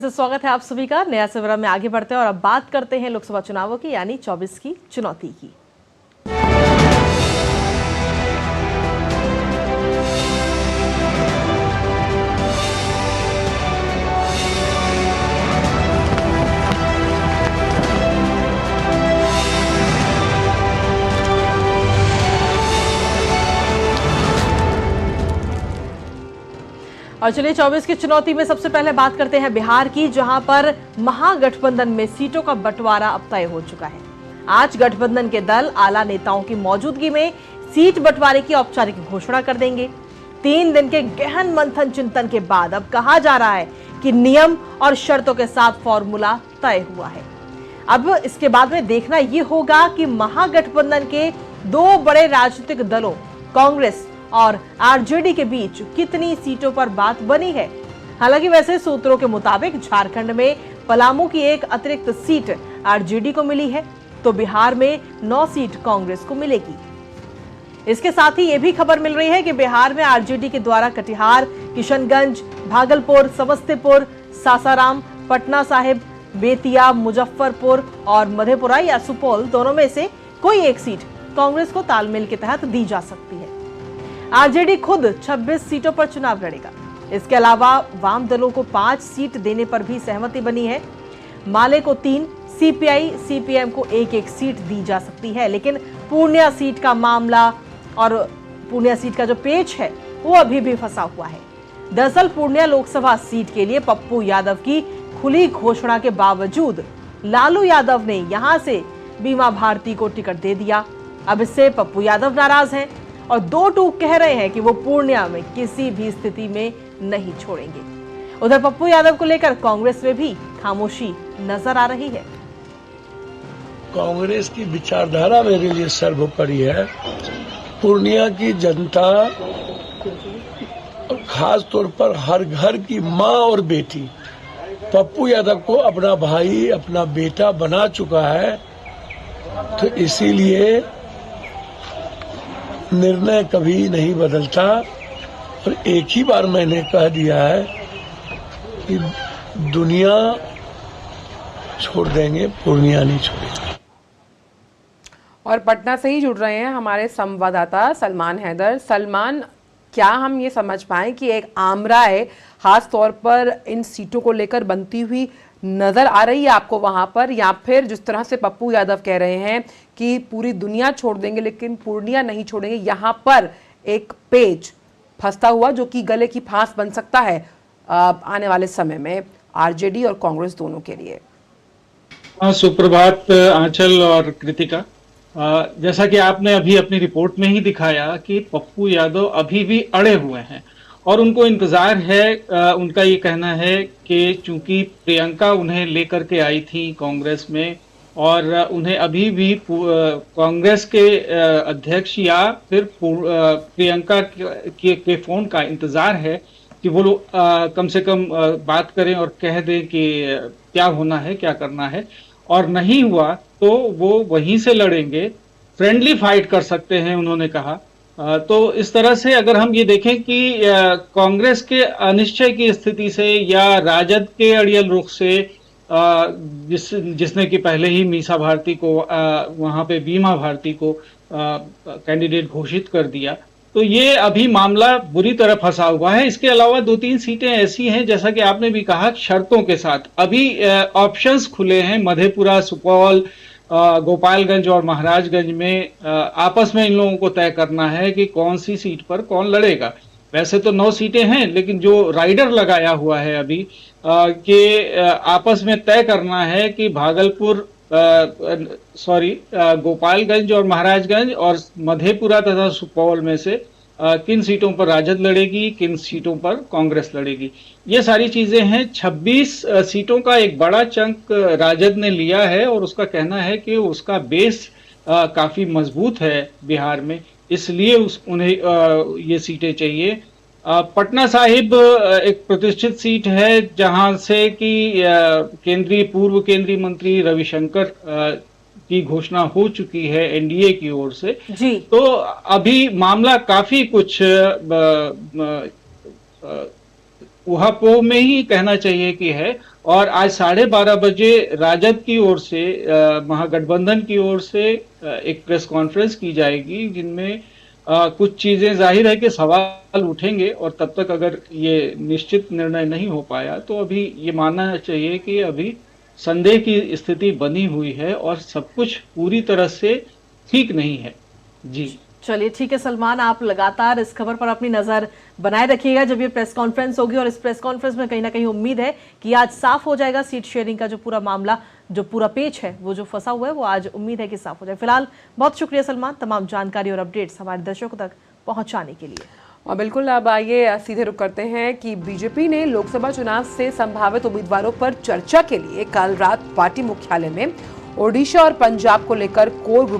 स्वागत है आप सभी का नया सवेरा में। आगे बढ़ते हैं और अब बात करते हैं लोकसभा चुनावों की, यानी 24 की चुनौती की। और चलिए 24 की चुनौती में सबसे पहले बात करते हैं बिहार की, जहां पर महागठबंधन में सीटों का बंटवारा अब तय हो चुका है। आज गठबंधन के दल आला नेताओं की मौजूदगी में सीट बंटवारे की औपचारिक घोषणा कर देंगे। 3 दिन के गहन मंथन चिंतन के बाद अब कहा जा रहा है कि नियम और शर्तों के साथ फॉर्मूला तय हुआ है। अब इसके बाद में देखना यह होगा कि महागठबंधन के 2 बड़े राजनीतिक दलों कांग्रेस और आरजेडी के बीच कितनी सीटों पर बात बनी है। हालांकि वैसे सूत्रों के मुताबिक झारखंड में पलामू की एक अतिरिक्त सीट आरजेडी को मिली है, तो बिहार में 9 सीट कांग्रेस को मिलेगी। इसके साथ ही यह भी खबर मिल रही है कि बिहार में आरजेडी के द्वारा कटिहार, किशनगंज, भागलपुर, समस्तीपुर, सासाराम, पटना साहिब, बेतिया, मुजफ्फरपुर और मधेपुरा या सुपौल दोनों में से कोई एक सीट कांग्रेस को तालमेल के तहत दी जा सकती है। आरजेडी खुद 26 सीटों पर चुनाव लड़ेगा। इसके अलावा वाम दलों को 5 सीट देने पर भी सहमति बनी है। माले को 3, सीपीआई, सीपीएम को 1-1 सीट दी जा सकती है। लेकिन पूर्णिया सीट का मामला और पूर्णिया सीट का जो पेच है वो अभी भी फंसा हुआ है। दरअसल पूर्णिया लोकसभा सीट के लिए पप्पू यादव की खुली घोषणा के बावजूद लालू यादव ने यहां से बीमा भारती को टिकट दे दिया। अब इससे पप्पू यादव नाराज हैं और 2 टूक कह रहे हैं कि वो पूर्णिया में किसी भी स्थिति में नहीं छोड़ेंगे। उधर पप्पू यादव को लेकर कांग्रेस में भी खामोशी नजर आ रही है। कांग्रेस की विचारधारा मेरे लिए सर्वोपरि है। पूर्णिया की जनता और खास तौर पर हर घर की माँ और बेटी पप्पू यादव को अपना भाई, अपना बेटा बना चुका है, तो इसीलिए निर्णय कभी नहीं बदलता। और एक ही बार मैंने कह दिया है कि दुनिया छोड़ देंगे, पूर्णिया नहीं छोड़ेंगे। और पटना से ही जुड़ रहे हैं हमारे संवाददाता सलमान हैदर। सलमान, क्या हम ये समझ पाएं कि एक आम राय खास तौर पर इन सीटों को लेकर बनती हुई नजर आ रही है आपको वहां पर, या फिर जिस तरह से पप्पू यादव कह रहे हैं कि पूरी दुनिया छोड़ देंगे लेकिन पूर्णिया नहीं छोड़ेंगे, यहां पर एक पेच फंसता हुआ जो कि गले की फांस बन सकता है आने वाले समय में आरजेडी और कांग्रेस दोनों के लिए? सुप्रभात आंचल और कृतिका। जैसा कि आपने अभी अपनी रिपोर्ट में ही दिखाया कि पप्पू यादव अभी भी अड़े हुए हैं और उनको इंतजार है। उनका ये कहना है कि चूंकि प्रियंका उन्हें लेकर के आई थी कांग्रेस में और उन्हें अभी भी कांग्रेस के अध्यक्ष या फिर प्रियंका के फोन का इंतजार है कि वो लोग कम से कम बात करें और कह दें कि क्या होना है, क्या करना है। और नहीं हुआ तो वो वहीं से लड़ेंगे, फ्रेंडली फाइट कर सकते हैं उन्होंने कहा। तो इस तरह से अगर हम ये देखें कि कांग्रेस के अनिश्चय की स्थिति से या राजद के अड़ियल रुख से जिसने कि पहले ही मीसा भारती को वहां पे बीमा भारती को कैंडिडेट घोषित कर दिया, तो ये अभी मामला बुरी तरह फंसा हुआ है। इसके अलावा 2-3 सीटें ऐसी हैं, जैसा कि आपने भी कहा, शर्तों के साथ अभी ऑप्शंस खुले हैं। मधेपुरा, सुपौल, गोपालगंज और महाराजगंज में आपस में इन लोगों को तय करना है कि कौन सी सीट पर कौन लड़ेगा। वैसे तो 9 सीटें हैं, लेकिन जो राइडर लगाया हुआ है अभी कि आपस में तय करना है कि भागलपुर गोपालगंज और महाराजगंज और मधेपुरा तथा सुपौल में से किन सीटों पर राजद लड़ेगी, किन सीटों पर कांग्रेस लड़ेगी। ये सारी चीजें हैं। 26 सीटों का एक बड़ा चंक राजद ने लिया है और उसका कहना है कि उसका बेस काफी मजबूत है बिहार में, इसलिए उन्हें ये सीटें चाहिए। पटना साहिब एक प्रतिष्ठित सीट है जहां से कि पूर्व केंद्रीय मंत्री रविशंकर की घोषणा हो चुकी है एनडीए की ओर से जी। तो अभी मामला काफी कुछ उहापोह में ही कहना चाहिए कि है। और आज 12:30 बजे राजद की ओर से महागठबंधन की ओर से एक प्रेस कॉन्फ्रेंस की जाएगी, जिनमें कुछ चीजें जाहिर है कि सवाल उठेंगे, और तब तक अगर ये निश्चित निर्णय नहीं हो पाया तो अभी ये मानना चाहिए कि अभी संदेह की स्थिति बनी हुई है और सब कुछ पूरी तरह से ठीक नहीं है। जी चलिए ठीक है सलमान, आप लगातार इस खबर पर अपनी नजर बनाए रखिएगा जब ये प्रेस कॉन्फ्रेंस होगी, और इस प्रेस कॉन्फ्रेंस में कहीं ना कहीं उम्मीद है कि आज साफ हो जाएगा सीट शेयरिंग का जो पूरा मामला, जो पूरा पेच है वो जो फंसा हुआ है वो आज उम्मीद है कि साफ हो जाए। फिलहाल बहुत शुक्रिया सलमान, तमाम जानकारी और अपडेट्स हमारे दर्शकों तक पहुंचाने के लिए। और बिल्कुल अब आइए सीधे रुक करते हैं कि बीजेपी ने लोकसभा चुनाव से संभावित उम्मीदवारों पर चर्चा के लिए कल रात पार्टी मुख्यालय में ओडिशा और पंजाब को लेकर कोर ग्रुप